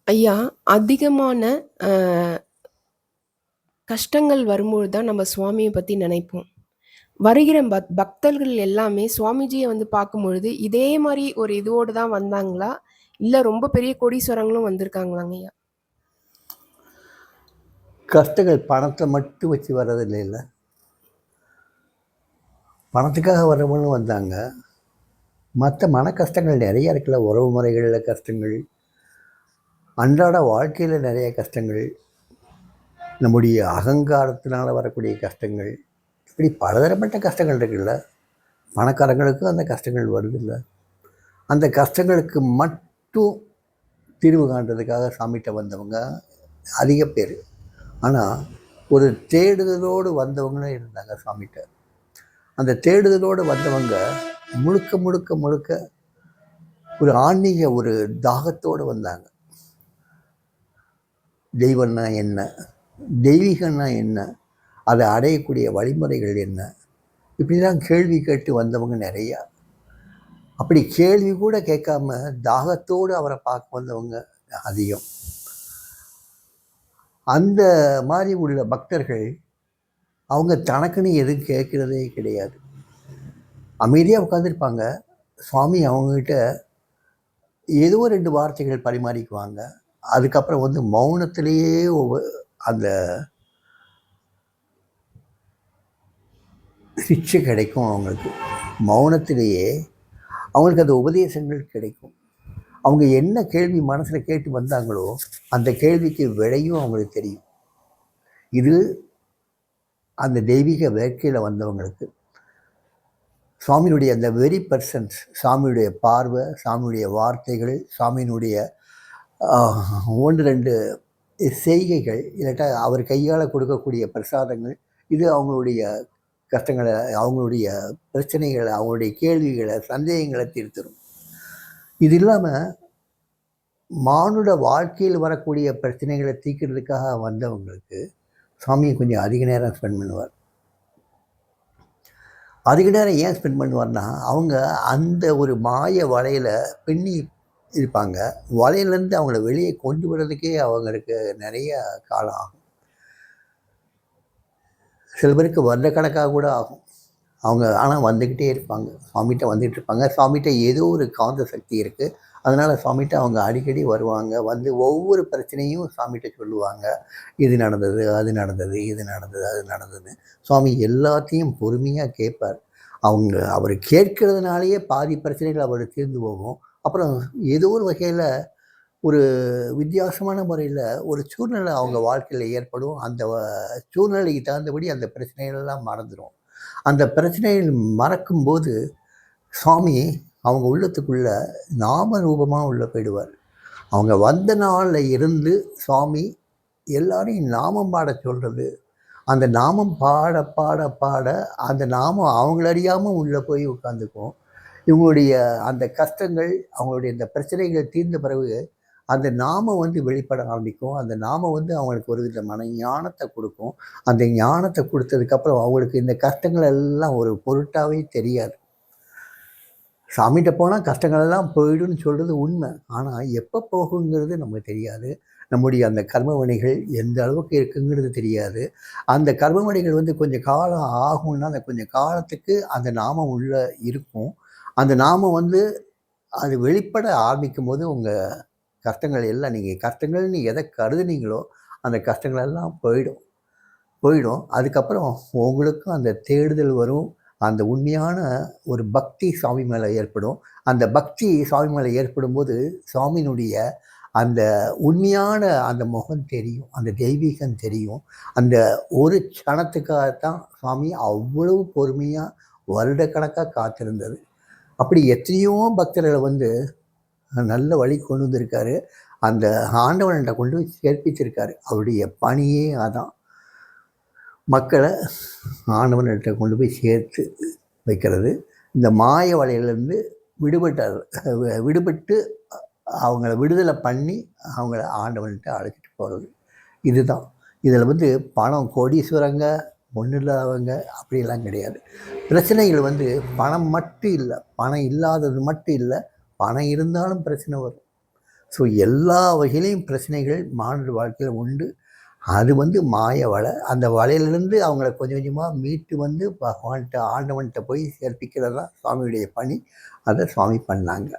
ஐயா, அதிகமான அ கஷ்டங்கள் வரும்பொழுது தான் நம்ம சுவாமிய பத்தி நினைப்போம். வருகிற பக்தர்கள் எல்லாமே சுவாமிஜிய வந்து பார்க்கும்பொழுது, இதே மாரி ஒரு இதோட தான் வந்தாங்களா? இல்ல ரொம்ப பெரிய கோடீஸ்வரங்களும் வந்திருக்காங்களாங்கய்யா? கஷ்டங்கள் பணத்தை மட்டும் வச்சு வர்றதில்லைல்ல. பணத்துக்காக வர்றவங்களும் வந்தாங்க. மற்ற மன கஷ்டங்கள் நிறைய இருக்குல்ல. உறவு முறைகளில் கஷ்டங்கள், அன்றாட வாழ்க்கையில் நிறைய கஷ்டங்கள், நம்முடைய அகங்காரத்தினால் வரக்கூடிய கஷ்டங்கள், இப்படி பலதரப்பட்ட கஷ்டங்கள் இருக்குல்ல. பணக்காரங்களுக்கும் அந்த கஷ்டங்கள் வருதில்ல. அந்த கஷ்டங்களுக்கு மட்டும் தீர்வு காண்றதுக்காக சாமிகிட்ட வந்தவங்க அதிக பேர். ஆனால் ஒரு தேடுதலோடு வந்தவங்களும் இருந்தாங்க சாமிகிட்ட. அந்த தேடுதலோடு வந்தவங்க முழுக்க முழுக்க முழுக்க ஒரு ஆன்மீக ஒரு தாகத்தோடு வந்தாங்க. தெய்வம்னா என்ன, தெய்வீகம்னா என்ன, அதை அடையக்கூடிய வழிமுறைகள் என்ன, இப்படிலாம் கேள்வி கேட்டு வந்தவங்க நிறையா. அப்படி கேள்வி கூட கேட்காம தாகத்தோடு அவரை பார்க்க வந்தவங்க அதிகம். அந்த மாதிரி உள்ள பக்தர்கள் அவங்க தனக்குன்னு எதுவும் கேட்குறதே கிடையாது. அமைதியாக உட்காந்துருப்பாங்க. சுவாமி அவங்கக்கிட்ட ஏதோ 2 வார்த்தைகள் பரிமாறிக்குவாங்க. அதுக்கப்புறம் வந்து மௌனத்திலேயே அந்த சிக்ஷை கிடைக்கும் அவங்களுக்கு. மௌனத்திலேயே அவங்களுக்கு அந்த உபதேசங்கள் கிடைக்கும். அவங்க என்ன கேள்வி மனசில் கேட்டு வந்தாங்களோ அந்த கேள்விக்கு விடையும் அவங்களுக்கு தெரியும். இது அந்த தெய்வீக வேட்கையில் வந்தவங்களுக்கு சுவாமியினுடைய அந்த வெரி பர்சன்ஸ், சாமியுடைய பார்வை, சாமியுடைய வார்த்தைகள், சாமியினுடைய 1, 2 செய்கைகள், இல்லாட்டா அவர் கையால் கொடுக்கக்கூடிய பிரசாதங்கள், இது அவங்களுடைய கஷ்டங்களை, அவங்களுடைய பிரச்சனைகளை, அவங்களுடைய கேள்விகளை, சந்தேகங்களை தீர்த்துடும். இது இல்லாமல் மானுட வாழ்க்கையில் வரக்கூடிய பிரச்சனைகளை தீர்க்கிறதுக்காக வந்தவங்களுக்கு சுவாமியை கொஞ்சம் அதிக நேரம் ஸ்பெண்ட் பண்ணுவார். அதிக நேரம் ஏன் ஸ்பெண்ட் பண்ணுவார்னா, அவங்க அந்த ஒரு மாய வலையில் பின்னி இருப்பாங்க. வலையிலேருந்து அவங்கள வெளியே கொண்டு வர்றதுக்கே அவங்களுக்கு நிறைய காலம் ஆகும். சில பேருக்கு வருடக்கணக்காக கூட ஆகும். அவங்க ஆனால் வந்துக்கிட்டே இருப்பாங்க. சுவாமிகிட்ட வந்துகிட்டு இருப்பாங்க. சுவாமிகிட்ட ஏதோ ஒரு காந்த சக்தி இருக்குது. அதனால் சுவாமிகிட்ட அவங்க அடிக்கடி வருவாங்க. வந்து ஒவ்வொரு பிரச்சனையும் சாமிகிட்ட சொல்லுவாங்க. இது நடந்தது, அது நடந்தது, இது நடந்தது, அது நடந்ததுன்னு. சுவாமி எல்லாத்தையும் பொறுமையாக கேட்பார். அவர் கேட்கறதுனாலேயே பாதி பிரச்சனைகள் அவர் தீர்ந்து போகும். அப்புறம் ஏதோ ஒரு வகையில் ஒரு வித்தியாசமான முறையில் ஒரு சூழ்நிலை அவங்க வாழ்க்கையில் ஏற்படும். அந்த சூழ்நிலைக்கு தகுந்தபடி அந்த பிரச்சனைகள்லாம் மறந்துடும். அந்த பிரச்சனைகள் மறக்கும்போது சுவாமி அவங்க உள்ளத்துக்குள்ள நாம ரூபமாக உள்ள போயிடுவார். அவங்க வந்த நாளில் இருந்து சுவாமி எல்லாரையும் நாமம் பாட சொல்கிறது. அந்த நாமம் பாட பாட பாட அந்த நாமம் அவங்கள அறியாமல் உள்ளே போய் உட்காந்துக்கும். இவங்களுடைய அந்த கஷ்டங்கள், அவங்களுடைய இந்த பிரச்சனைகள் தீர்ந்த பிறகு அந்த நாமம் வந்து வெளிப்பட ஆரம்பிக்கும். அந்த நாமம் வந்து அவங்களுக்கு ஒரு விதமான ஞானத்தை கொடுக்கும். அந்த ஞானத்தை கொடுத்ததுக்கப்புறம் அவங்களுக்கு இந்த கஷ்டங்கள் எல்லாம் ஒரு பொருட்டாகவே தெரியாது. சாமிகிட்ட போனால் கஷ்டங்கள் எல்லாம் போயிடும்னு சொல்கிறது உண்மை. ஆனால் எப்போ போகுங்கிறது நமக்கு தெரியாது. நம்முடைய அந்த கர்மவினைகள் எந்த அளவுக்கு இருக்குங்கிறது தெரியாது. அந்த கர்மவினைகள் வந்து கொஞ்சம் காலம் ஆகும்னா அந்த கொஞ்சம் காலத்துக்கு அந்த நாமம் உள்ளே இருக்கும். அந்த நாமம் வந்து அது வெளிப்பட ஆரம்பிக்கும் போது உங்கள் கஷ்டங்கள் எல்லாம், நீங்கள் கஷ்டங்கள்னு எதை கருதுனீங்களோ அந்த கஷ்டங்கள் எல்லாம் போயிடும். அதுக்கப்புறம் உங்களுக்கும் அந்த தேடுதல் வரும். அந்த உண்மையான ஒரு பக்தி சாமி மேலே ஏற்படும். அந்த பக்தி சாமி மேலே ஏற்படும்போது சாமியினுடைய அந்த உண்மையான அந்த முகம் தெரியும், அந்த தெய்வீகம் தெரியும். அந்த ஒரு க்ஷணத்துக்காகத்தான் சாமி அவ்வளவு பொறுமையாக வருடக்கணக்காக காத்திருந்தது. அப்படி எத்தனையோ பக்தர்களை வந்து நல்ல வழி கொண்டு வந்திருக்காரு. அந்த ஆண்டவன்கிட்ட கொண்டு போய் சேர்ப்பிச்சிருக்காரு. அவருடைய பணியே அதான். மக்களை ஆண்டவன்கிட்ட கொண்டு போய் சேர்த்து வைக்கிறது. இந்த மாய வலையிலேருந்து விடுபட்டு அவங்கள விடுதலை பண்ணி அவங்கள ஆண்டவன்கிட்ட அழைச்சிட்டு போகிறது. இதுதான். இதில் வந்து பணம், கோடீஸ்வரங்க, ஒன்றும் இல்லாதவங்க அப்படியெல்லாம் கிடையாது. பிரச்சனைகள் வந்து பணம் மட்டும் இல்லை, பணம் இல்லாதது மட்டும் இல்லை, பணம் இருந்தாலும் பிரச்சனை வரும். ஸோ எல்லா வகையிலையும் பிரச்சனைகள் மானுட வாழ்க்கையில் உண்டு. அது மாய வலை. அந்த வலையிலேருந்து அவங்கள கொஞ்சம் கொஞ்சமாக மீட்டு பகவான்கிட்ட ஆண்டவன்கிட்ட போய் சேர்ப்பிக்கிறது தான் சுவாமியுடைய பணி. அதை சுவாமி பண்ணாங்க.